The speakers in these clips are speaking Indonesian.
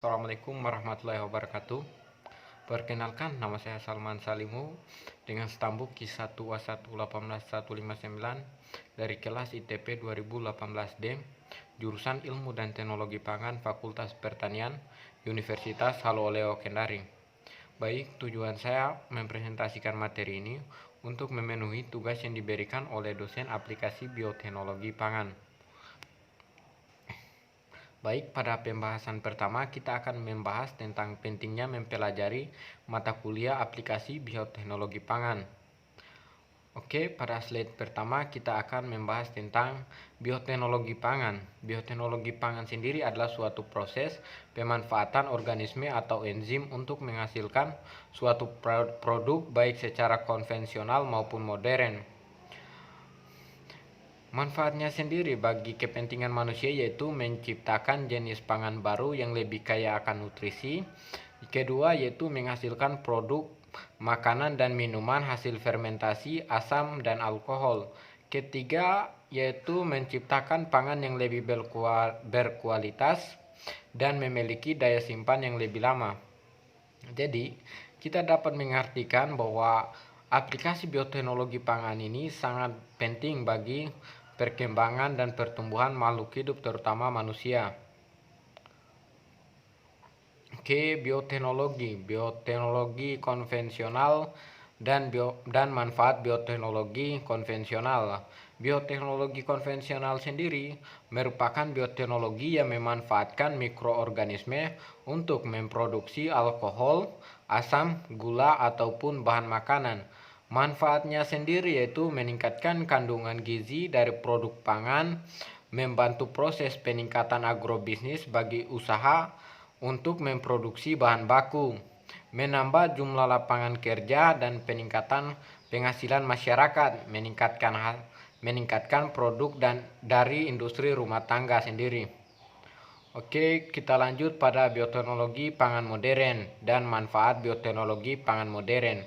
Assalamualaikum warahmatullahi wabarakatuh. Perkenalkan, nama saya Salman Salimu dengan stambuk Q1A1181159 dari kelas ITP 2018D, jurusan Ilmu dan Teknologi Pangan, Fakultas Pertanian, Universitas Haloleo Kendari. Baik, tujuan saya mempresentasikan materi ini untuk memenuhi tugas yang diberikan oleh dosen aplikasi bioteknologi pangan. Baik, pada pembahasan pertama kita akan membahas tentang pentingnya mempelajari mata kuliah aplikasi bioteknologi pangan. Oke, pada slide pertama kita akan membahas tentang bioteknologi pangan. Bioteknologi pangan sendiri adalah suatu proses pemanfaatan organisme atau enzim untuk menghasilkan suatu produk baik secara konvensional maupun modern. Manfaatnya sendiri bagi kepentingan manusia yaitu menciptakan jenis pangan baru yang lebih kaya akan nutrisi. Kedua yaitu menghasilkan produk makanan dan minuman hasil fermentasi, asam, dan alkohol. Ketiga yaitu menciptakan pangan yang lebih berkualitas dan memiliki daya simpan yang lebih lama. Jadi kita dapat mengartikan bahwa aplikasi bioteknologi pangan ini sangat penting bagi perkembangan dan pertumbuhan makhluk hidup terutama manusia. Oke, bioteknologi konvensional dan manfaat bioteknologi konvensional. Bioteknologi konvensional sendiri merupakan bioteknologi yang memanfaatkan mikroorganisme untuk memproduksi alkohol, asam, gula, ataupun bahan makanan. Manfaatnya sendiri yaitu meningkatkan kandungan gizi dari produk pangan, membantu proses peningkatan agrobisnis bagi usaha untuk memproduksi bahan baku, menambah jumlah lapangan kerja dan peningkatan penghasilan masyarakat, meningkatkan produk dari industri rumah tangga sendiri. Oke, kita lanjut pada bioteknologi pangan modern dan manfaat bioteknologi pangan modern.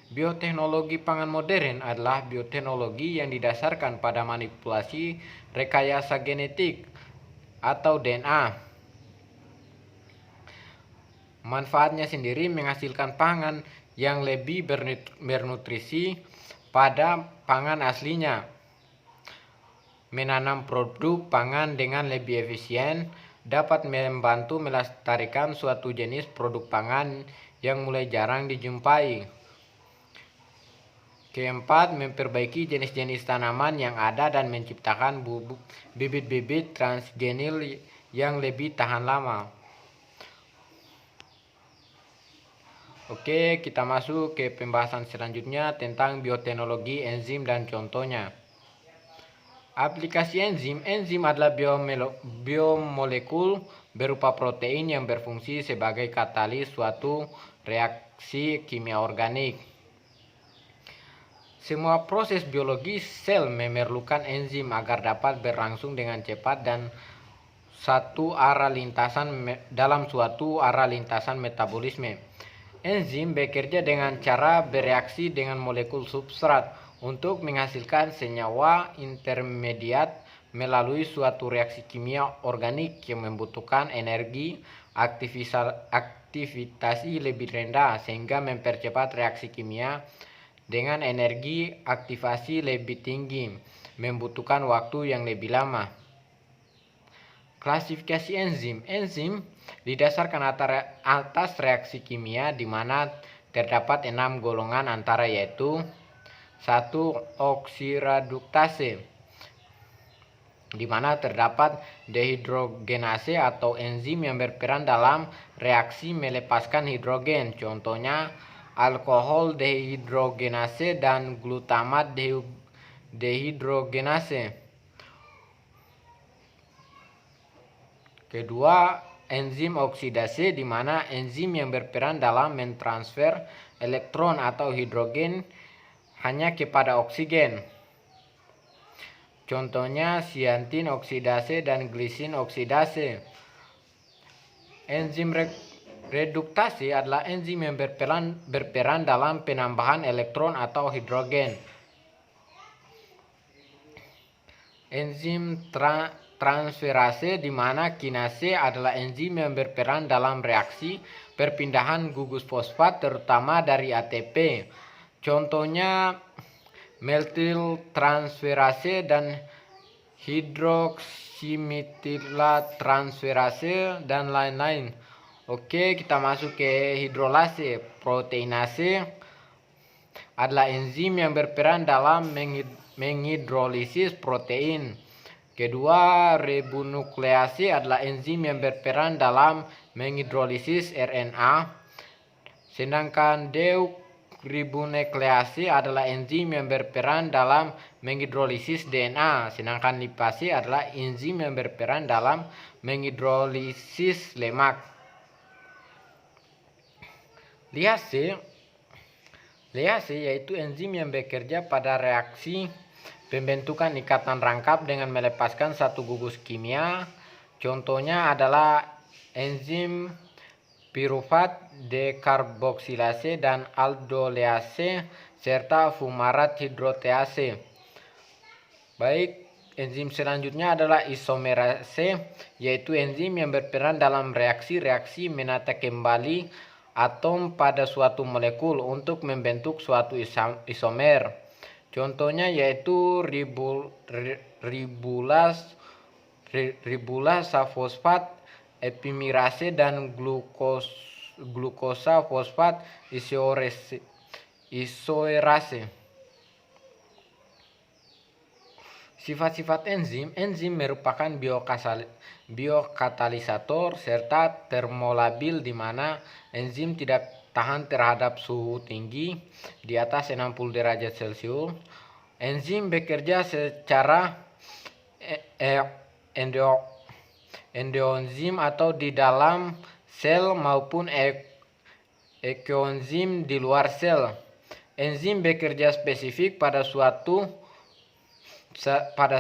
Bioteknologi pangan modern adalah bioteknologi yang didasarkan pada manipulasi rekayasa genetik atau DNA. Manfaatnya sendiri menghasilkan pangan yang lebih bernutrisi pada pangan aslinya, menanam produk pangan dengan lebih efisien, dapat membantu melestarikan suatu jenis produk pangan yang mulai jarang dijumpai. Keempat, memperbaiki jenis-jenis tanaman yang ada dan menciptakan bibit-bibit transgenil yang lebih tahan lama. Oke, kita masuk ke pembahasan selanjutnya tentang bioteknologi enzim dan contohnya. Aplikasi enzim adalah biomolekul berupa protein yang berfungsi sebagai katalis suatu reaksi kimia organik. Semua proses biologis sel memerlukan enzim agar dapat berlangsung dengan cepat dan dalam suatu arah lintasan metabolisme. Enzim bekerja dengan cara bereaksi dengan molekul substrat untuk menghasilkan senyawa intermediat melalui suatu reaksi kimia organik yang membutuhkan energi aktivitas lebih rendah sehingga mempercepat reaksi kimia dengan energi aktivasi lebih tinggi, membutuhkan waktu yang lebih lama. Klasifikasi enzim. Enzim didasarkan atas reaksi kimia di mana terdapat 6 golongan antara yaitu 1. Oksidaduktase, di mana terdapat dehidrogenase atau enzim yang berperan dalam reaksi melepaskan hidrogen. Contohnya alkohol dehidrogenase dan glutamat dehidrogenase. Kedua, enzim oksidase, di mana enzim yang berperan dalam mentransfer elektron atau hidrogen hanya kepada oksigen. Contohnya siantin oksidase dan glisin oksidase. Enzim reduktase adalah enzim yang berperan dalam penambahan elektron atau hidrogen. Enzim transferase, di mana kinase adalah enzim yang berperan dalam reaksi perpindahan gugus fosfat terutama dari ATP. Contohnya metiltransferase dan hidroksimetila dan lain-lain. Oke, kita masuk ke hidrolase. Proteinase adalah enzim yang berperan dalam menghidrolisis protein. Kedua, ribonuklease adalah enzim yang berperan dalam menghidrolisis RNA. Sedangkan deoksiribonuklease adalah enzim yang berperan dalam menghidrolisis DNA. Sedangkan lipase adalah enzim yang berperan dalam menghidrolisis lemak. Liase yaitu enzim yang bekerja pada reaksi pembentukan ikatan rangkap dengan melepaskan satu gugus kimia. Contohnya adalah enzim pirufat, dekarboksilase, dan aldolease, serta fumarat hidrotease. Baik, enzim selanjutnya adalah isomerase, yaitu enzim yang berperan dalam reaksi-reaksi menata kembali atom pada suatu molekul untuk membentuk suatu isomer. Contohnya yaitu ribulasa fosfat, epimirase, dan glukosa fosfat isoerase. Sifat-sifat enzim merupakan biokatalisator serta termolabil, di mana enzim tidak tahan terhadap suhu tinggi di atas 60 derajat Celcius. Enzim bekerja secara endoenzim atau di dalam sel maupun ekoenzim di luar sel. Enzim bekerja spesifik pada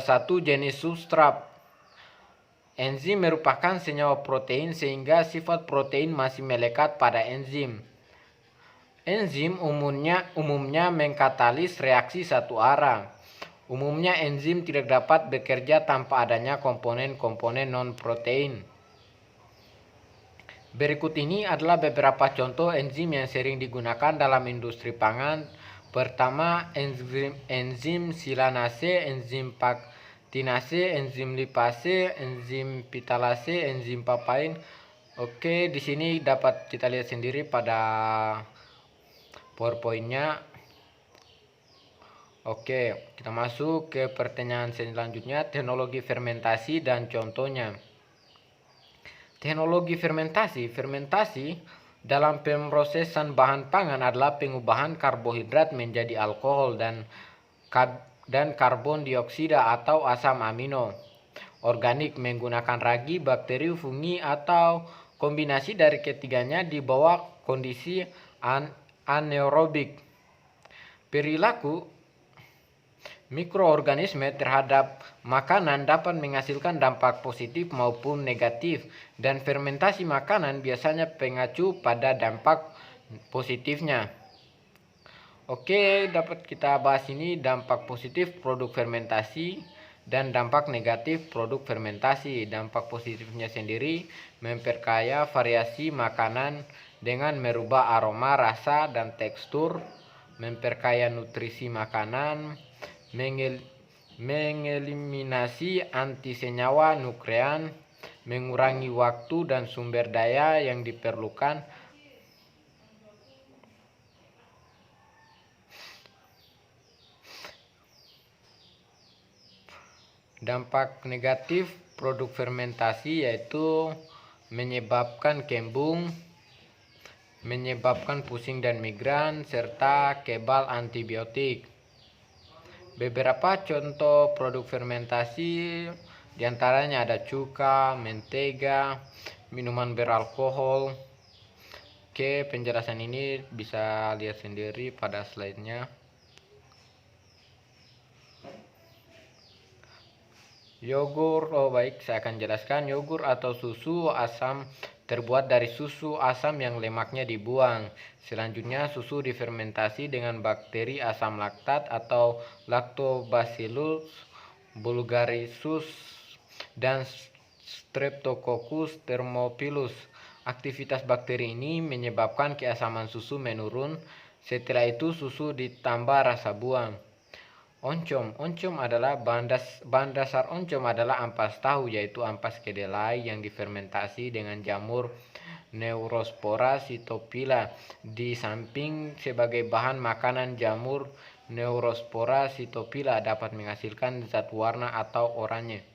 satu jenis substrat. Enzim merupakan senyawa protein sehingga sifat protein masih melekat pada enzim. Enzim umumnya mengkatalis reaksi satu arah. Umumnya enzim tidak dapat bekerja tanpa adanya komponen-komponen non-protein. Berikut ini adalah beberapa contoh enzim yang sering digunakan dalam industri pangan. Pertama, enzim silanase, enzim paktinase, enzim lipase, enzim pitalase, enzim papain. Oke, di sini dapat kita lihat sendiri pada PowerPoint-nya. Oke, kita masuk ke pertanyaan selanjutnya, teknologi fermentasi dan contohnya. Teknologi fermentasi dalam pemrosesan bahan pangan adalah pengubahan karbohidrat menjadi alkohol dan karbon dioksida atau asam amino organik menggunakan ragi, bakteri, fungi, atau kombinasi dari ketiganya di bawah kondisi anaerobik. Perilaku mikroorganisme terhadap makanan dapat menghasilkan dampak positif maupun negatif, dan fermentasi makanan biasanya mengacu pada dampak positifnya. Oke, dapat kita bahas ini dampak positif produk fermentasi dan dampak negatif produk fermentasi. Dampak positifnya sendiri memperkaya variasi makanan dengan merubah aroma, rasa, dan tekstur, memperkaya nutrisi makanan, mengeliminasi antisenyawa nuklean, mengurangi waktu dan sumber daya yang diperlukan. Dampak negatif produk fermentasi yaitu menyebabkan kembung, menyebabkan pusing dan migran, serta kebal antibiotik. Beberapa contoh produk fermentasi diantaranya ada cuka, mentega, minuman beralkohol. Oke, penjelasan ini bisa lihat sendiri pada slide-nya. Yogur, baik, saya akan jelaskan. Yogur atau susu asam terbuat dari susu asam yang lemaknya dibuang. Selanjutnya, susu difermentasi dengan bakteri asam laktat atau Lactobacillus bulgarisus dan Streptococcus thermophilus. Aktivitas bakteri ini menyebabkan keasaman susu menurun. Setelah itu susu ditambah rasa buah. Oncom adalah bahan dasar oncom adalah ampas tahu, yaitu ampas kedelai yang difermentasi dengan jamur Neurospora cytophila. Di samping sebagai bahan makanan, jamur Neurospora cytophila dapat menghasilkan zat warna atau oranye.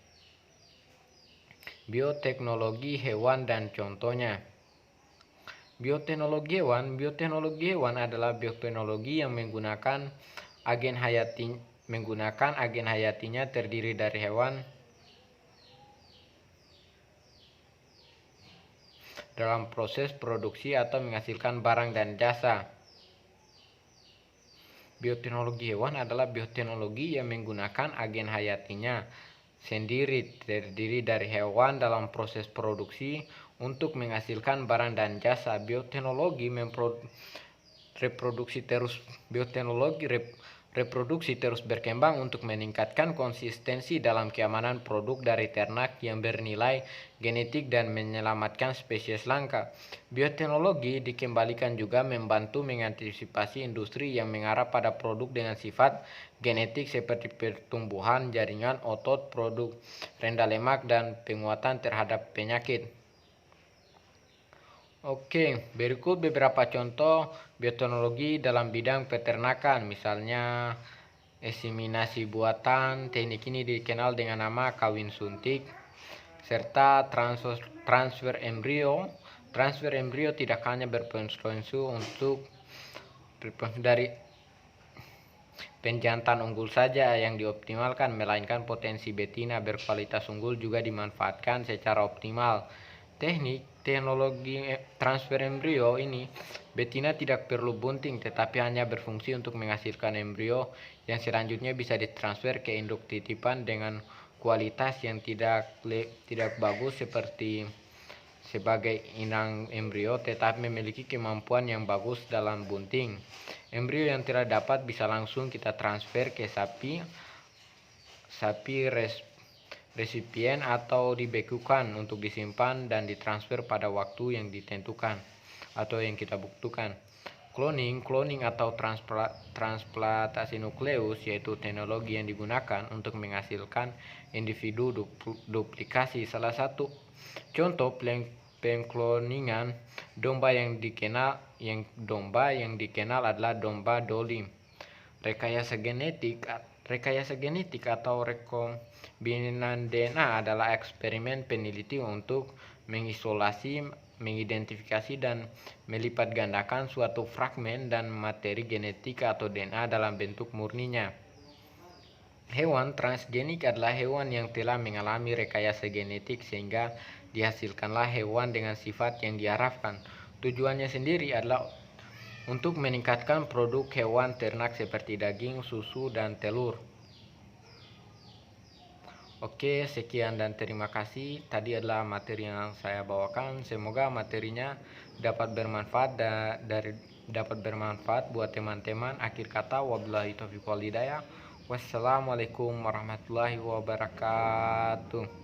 Bioteknologi hewan dan contohnya. Bioteknologi hewan adalah bioteknologi yang menggunakan agen hayatinya terdiri dari hewan dalam proses produksi atau menghasilkan barang dan jasa. Bioteknologi hewan adalah bioteknologi yang menggunakan agen hayatinya sendiri terdiri dari hewan dalam proses produksi untuk menghasilkan barang dan jasa. Bioteknologi reproduksi terus berkembang untuk meningkatkan konsistensi dalam keamanan produk dari ternak yang bernilai genetik dan menyelamatkan spesies langka. Bioteknologi dikembalikan juga membantu mengantisipasi industri yang mengarah pada produk dengan sifat genetik seperti pertumbuhan jaringan otot, produk rendah lemak, dan penguatan terhadap penyakit. Oke, berikut beberapa contoh bioteknologi dalam bidang peternakan, misalnya inseminasi buatan. Teknik ini dikenal dengan nama kawin suntik, serta transfer embrio. Transfer embrio tidak hanya berpotensi untuk dari penjantan unggul saja yang dioptimalkan, melainkan potensi betina berkualitas unggul juga dimanfaatkan secara optimal. Teknologi transfer embrio ini, betina tidak perlu bunting tetapi hanya berfungsi untuk menghasilkan embrio yang selanjutnya bisa ditransfer ke induk titipan dengan kualitas yang tidak bagus seperti sebagai inang embrio, tetapi memiliki kemampuan yang bagus dalam bunting. Embrio yang tidak dapat bisa langsung kita transfer ke sapi resipien atau dibekukan untuk disimpan dan ditransfer pada waktu yang ditentukan atau yang kita butuhkan. Cloning atau transplantasi nukleus yaitu teknologi yang digunakan untuk menghasilkan individu duplikasi. Salah satu contoh pengkloningan domba yang dikenal adalah domba Dolly. Rekayasa genetik atau rekombinan DNA adalah eksperimen peneliti untuk mengisolasi, mengidentifikasi, dan melipat gandakan suatu fragmen dan materi genetik atau DNA dalam bentuk murninya. Hewan transgenik adalah hewan yang telah mengalami rekayasa genetik sehingga dihasilkanlah hewan dengan sifat yang diharapkan. Tujuannya sendiri adalah untuk meningkatkan produk hewan ternak seperti daging, susu, dan telur. Oke, sekian dan terima kasih. Tadi adalah materi yang saya bawakan. Semoga materinya dapat bermanfaat buat teman-teman. Akhir kata, wabillahi taufiq wal hidayah. Wassalamualaikum warahmatullahi wabarakatuh.